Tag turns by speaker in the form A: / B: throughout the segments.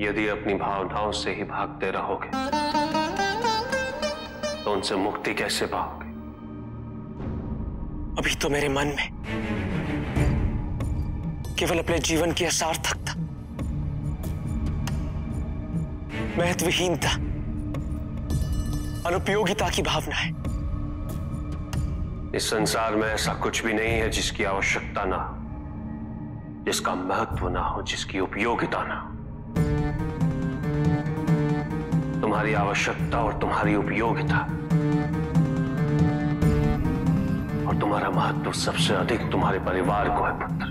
A: यदि अपनी भावनाओं से ही भागते रहोगे तो उनसे मुक्ति कैसे पाओगे?
B: अभी तो मेरे मन में केवल अपने जीवन की असार्थकता, महत्वहीनता, अनुपयोगिता की भावना है।
A: इस संसार में ऐसा कुछ भी नहीं है जिसकी आवश्यकता ना हो, जिसका महत्व ना हो, जिसकी उपयोगिता ना हो। तुम्हारी आवश्यकता और तुम्हारी उपयोगिता और तुम्हारा महत्व सबसे अधिक तुम्हारे परिवार को है पुत्र।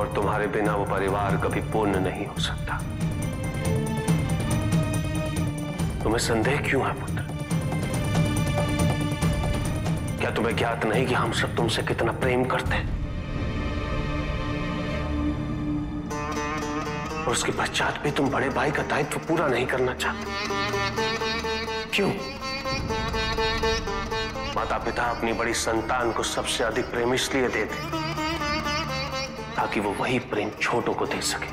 A: और तुम्हारे बिना वो परिवार कभी पूर्ण नहीं हो सकता। तुम्हें संदेह क्यों है पुत्र? क्या तुम्हें ज्ञात नहीं कि हम सब तुमसे कितना प्रेम करते हैं? और उसके पश्चात भी तुम बड़े भाई का दायित्व पूरा नहीं करना चाहते। क्यों? माता पिता अपनी बड़ी संतान को सबसे अधिक प्रेम इसलिए देते ताकि वो वही प्रेम छोटों को दे सके।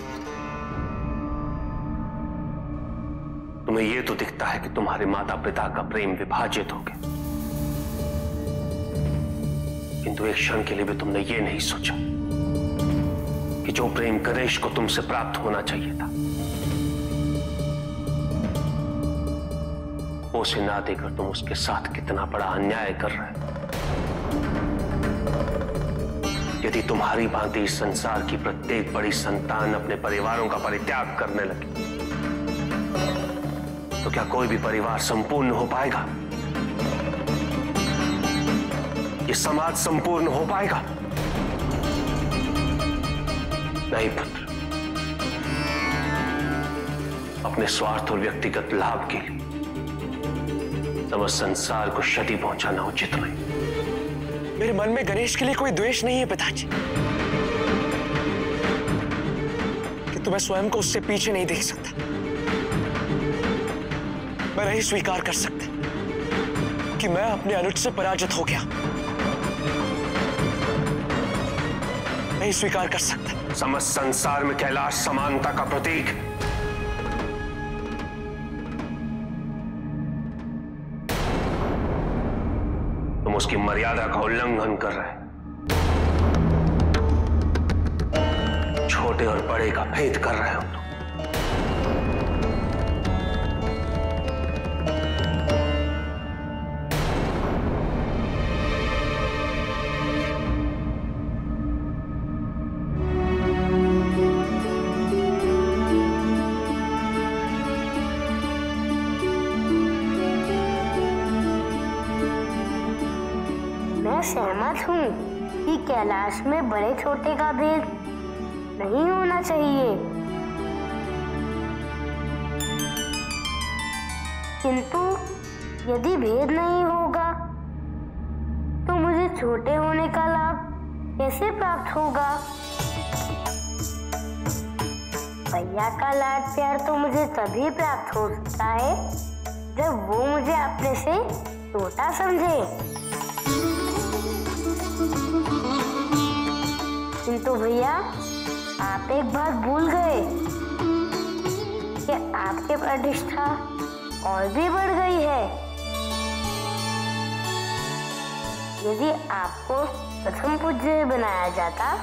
A: तुम्हें यह तो दिखता है कि तुम्हारे माता पिता का प्रेम विभाजित हो गया, किंतु एक क्षण के लिए भी तुमने ये नहीं सोचा कि जो प्रेम गणेश को तुमसे प्राप्त होना चाहिए था, वो उसे ना देकर तुम उसके साथ कितना बड़ा अन्याय कर रहे हो। यदि तुम्हारी भांति इस संसार की प्रत्येक बड़ी संतान अपने परिवारों का परित्याग करने लगे तो क्या कोई भी परिवार संपूर्ण हो पाएगा? ये समाज संपूर्ण हो पाएगा? नहीं पुत्र। अपने स्वार्थ और व्यक्तिगत लाभ के लिए समस्त संसार को क्षति पहुंचाना उचित नहीं।
B: मेरे मन में गणेश के लिए कोई द्वेष नहीं है पिताजी, कि मैं स्वयं को उससे पीछे नहीं देख सकता। मैं नहीं स्वीकार कर सकता कि मैं अपने अनुज से पराजित हो गया। नहीं स्वीकार कर सकता।
A: समस्त संसार में कैलाश समानता का प्रतीक तुम उसकी मर्यादा का उल्लंघन कर रहे हैं। छोटे और बड़े का भेद कर रहे हो तुम।
C: सहमत हूँ कि कैलाश में बड़े छोटे का भेद नहीं होना चाहिए, किंतु यदि भेद नहीं होगा तो मुझे छोटे होने का लाभ कैसे प्राप्त होगा? भैया का लाड प्यार तो मुझे तभी प्राप्त हो सकता है जब वो मुझे अपने से छोटा समझे। किंतु भैया आप एक बात भूल गए कि आपकी प्रतिष्ठा और भी बढ़ गई है। यदि आपको प्रथम पूज्य बनाया जाता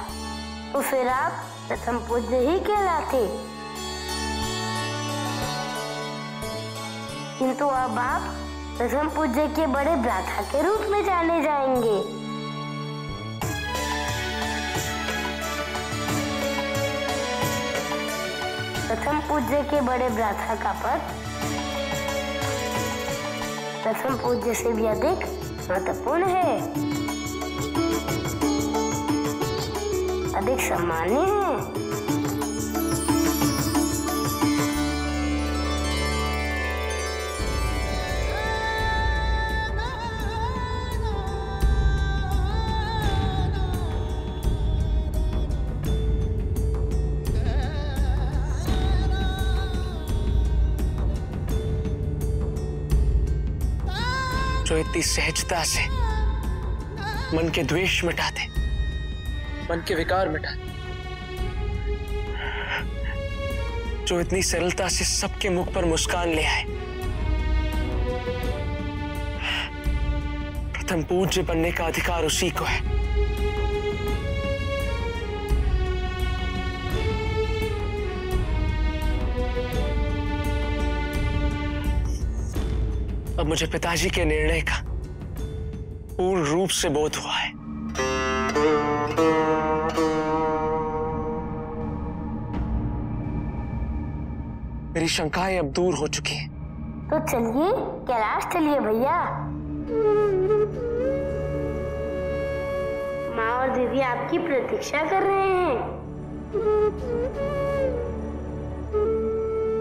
C: तो फिर आप प्रथम पूज्य ही कहलाते, किंतु अब आप प्रथम पूज्य के बड़े भ्राता के रूप में जाने जाएंगे। प्रथम पूज्य के बड़े भ्राता का पद प्रथम पूज्य से भी अधिक महत्वपूर्ण है, अधिक सम्मानीय है।
B: जो इतनी सहजता से मन के द्वेष मिटाते, मन के विकार मिटाते, जो इतनी सरलता से सबके मुख पर मुस्कान ले आए। प्रथम पूज्य बनने का अधिकार उसी को है। अब मुझे पिताजी के निर्णय का पूर्ण रूप से बोध हुआ है। मेरी शंकाएं अब दूर हो चुकी हैं।
C: तो चलिए कैलाश चलिए भैया। माँ और दीदी आपकी प्रतीक्षा कर रहे हैं।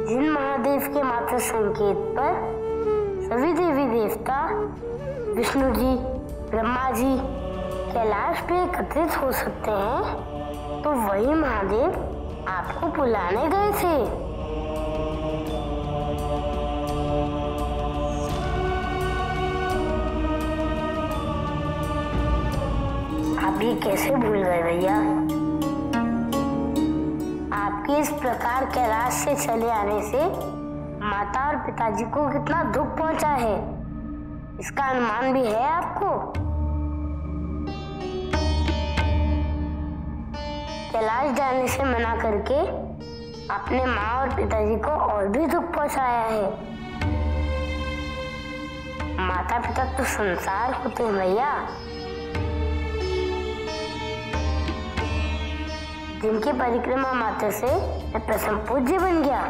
C: जिन महादेव के मात्र संकेत पर सभी देवी देवता, विष्णु जी, ब्रह्मा जी कैलाश पे एकत्रित हो सकते हैं, तो वही महादेव आपको बुलाने गए थे। आप ये कैसे भूल गए भैया? आपके इस प्रकार कैलाश से चले आने से माता और पिताजी को कितना दुख पहुंचा है, इसका अनुमान भी है आपको। कैलाश जाने से मना करके आपने माँ और पिताजी को और भी दुख पहुंचाया है। माता पिता तो संसार होते हैं भैया, जिनकी परिक्रमा मात्र से मैं प्रथम पूज्य बन गया।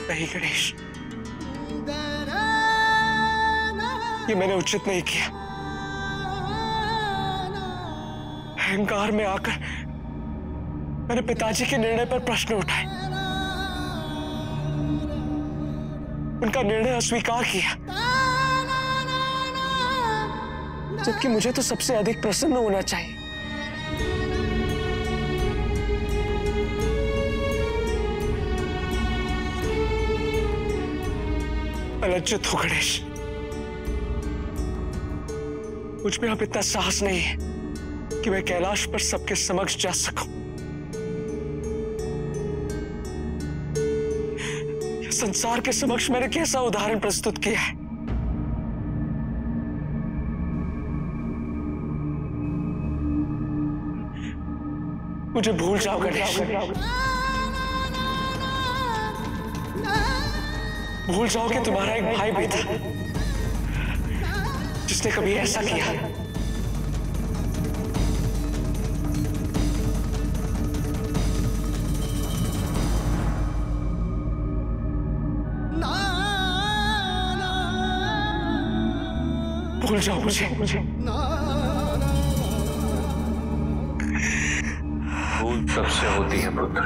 B: नहीं गणेश, ये मैंने उचित नहीं किया। अहंकार में आकर मैंने पिताजी के निर्णय पर प्रश्न उठाए, उनका निर्णय अस्वीकार किया, जबकि मुझे तो सबसे अधिक प्रसन्न होना चाहिए। लज्जित हो गणेश, मुझ में अब इतना साहस नहीं है कि मैं कैलाश पर सबके समक्ष जा सकूं। संसार के समक्ष मैंने कैसा उदाहरण प्रस्तुत किया है। मुझे भूल जाओ गणेश, भूल जाओ कि तुम्हारा एक भाई भी था जिसने कभी ऐसा किया। भूल जाओ मुझे।
A: भूल तब से होती है पुत्र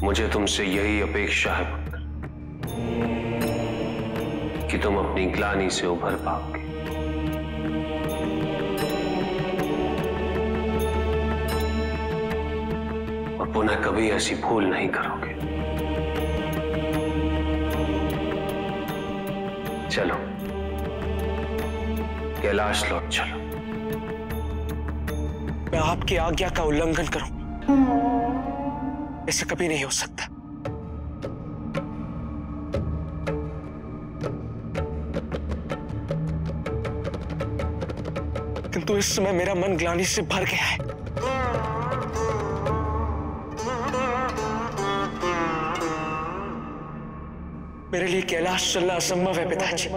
A: मुझे तुमसे यही अपेक्षा है पुत्र कि तुम अपनी ग्लानि से उभर पाओगे। और पुनः कभी ऐसी भूल नहीं करोगे। चलो कैलाश लौट चलो।
B: मैं आपकी आज्ञा का उल्लंघन करूं, ऐसा कभी नहीं हो सकता। किंतु इस समय मेरा मन ग्लानि से भर गया है। मेरे लिए कैलाश चलना असंभव है पिताजी।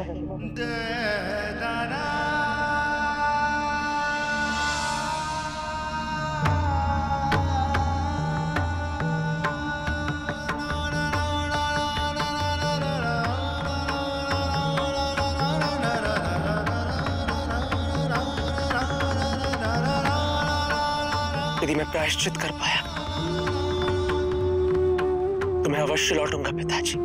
B: यदि मैं प्रायश्चित कर पाया तो मैं अवश्य लौटूंगा पिताजी।